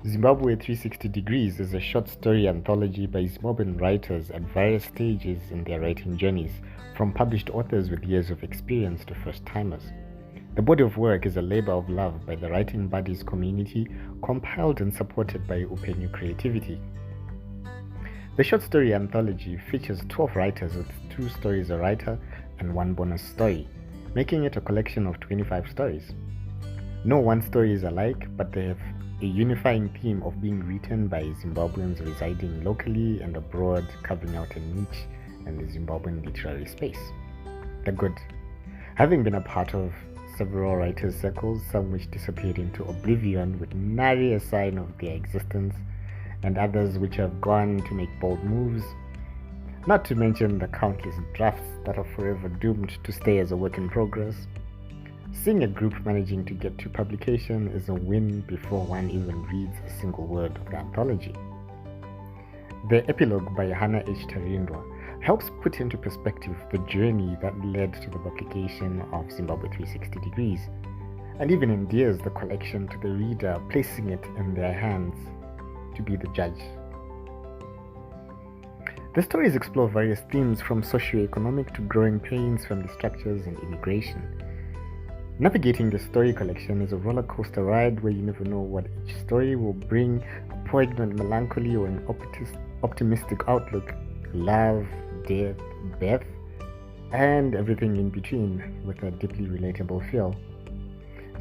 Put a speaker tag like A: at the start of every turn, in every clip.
A: Zimbabwe 360 Degrees is a short story anthology by Zimbabwean writers at various stages in their writing journeys, from published authors with years of experience to first-timers. The body of work is a labor of love by the Writing Buddies community, compiled and supported by Upenyu Creativity. The short story anthology features 12 writers with 2 stories a writer and 1 bonus story, making it a collection of 25 stories. No one story is alike, but they have a unifying theme of being written by Zimbabweans residing locally and abroad, carving out a niche in the Zimbabwean literary space. The good. Having been a part of several writers' circles, some which disappeared into oblivion with nary a sign of their existence, and others which have gone to make bold moves, not to mention the countless drafts that are forever doomed to stay as a work in progress. Seeing a group managing to get to publication is a win before one even reads a single word of the anthology. The epilogue by Hannah H. Tarindwa helps put into perspective the journey that led to the publication of Zimbabwe 360 Degrees, and even endears the collection to the reader, placing it in their hands to be the judge. The stories explore various themes from socio-economic to growing pains, family structures, and immigration. Navigating the story collection is a roller coaster ride where you never know what each story will bring: a poignant melancholy or an optimistic outlook, love, death, birth, and everything in between, with a deeply relatable feel.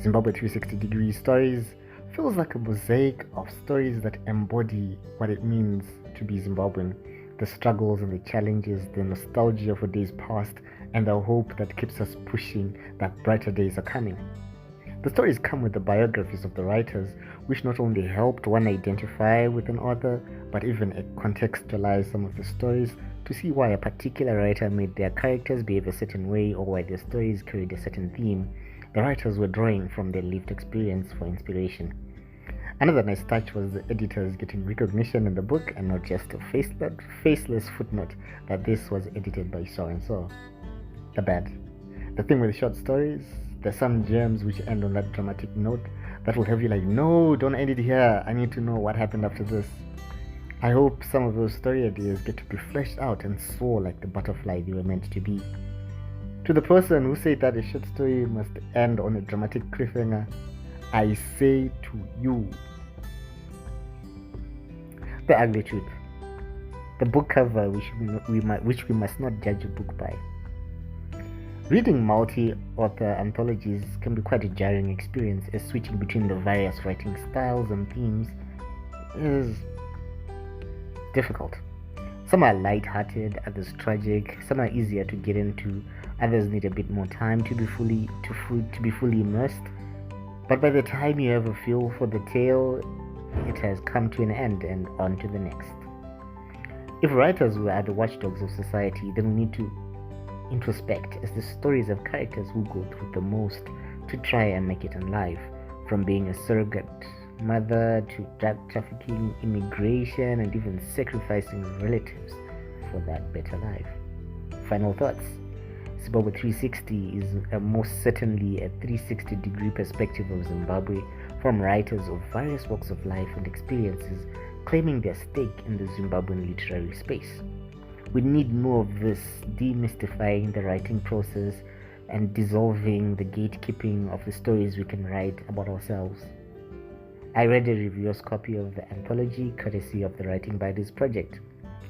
A: Zimbabwe 360 Degrees Stories feels like a mosaic of stories that embody what it means to be Zimbabwean: the struggles and the challenges, the nostalgia for days past, and the hope that keeps us pushing that brighter days are coming. The stories come with the biographies of the writers, which not only helped one identify with an author, but even contextualize some of the stories to see why a particular writer made their characters behave a certain way, or why their stories carried a certain theme. The writers were drawing from their lived experience for inspiration. Another nice touch was the editors getting recognition in the book and not just a faceless footnote that this was edited by so-and-so. The bad. The thing with short stories, there's some gems which end on that dramatic note that will have you like, no, don't end it here, I need to know what happened after this. I hope some of those story ideas get to be fleshed out and soar like the butterfly they were meant to be. To the person who said that a short story must end on a dramatic cliffhanger, I say to you, the ugly truth. The book cover which we must not judge a book by. Reading multi-author anthologies can be quite a jarring experience, as switching between the various writing styles and themes is difficult. Some are light-hearted, others tragic, some are easier to get into, others need a bit more time to be fully immersed. But by the time you have a feel for the tale, it has come to an end and on to the next. If writers were the watchdogs of society, then we need to introspect as the stories of characters who go through the most to try and make it in life, from being a surrogate mother to drug trafficking, immigration, and even sacrificing relatives for that better life. Final thoughts. Zimbabwe 360 is most certainly a 360-degree perspective of Zimbabwe from writers of various walks of life and experiences claiming their stake in the Zimbabwean literary space. We need more of this, demystifying the writing process and dissolving the gatekeeping of the stories we can write about ourselves. I read a reviewer's copy of the anthology courtesy of the Writing Buddies project.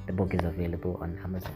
A: The book is available on Amazon.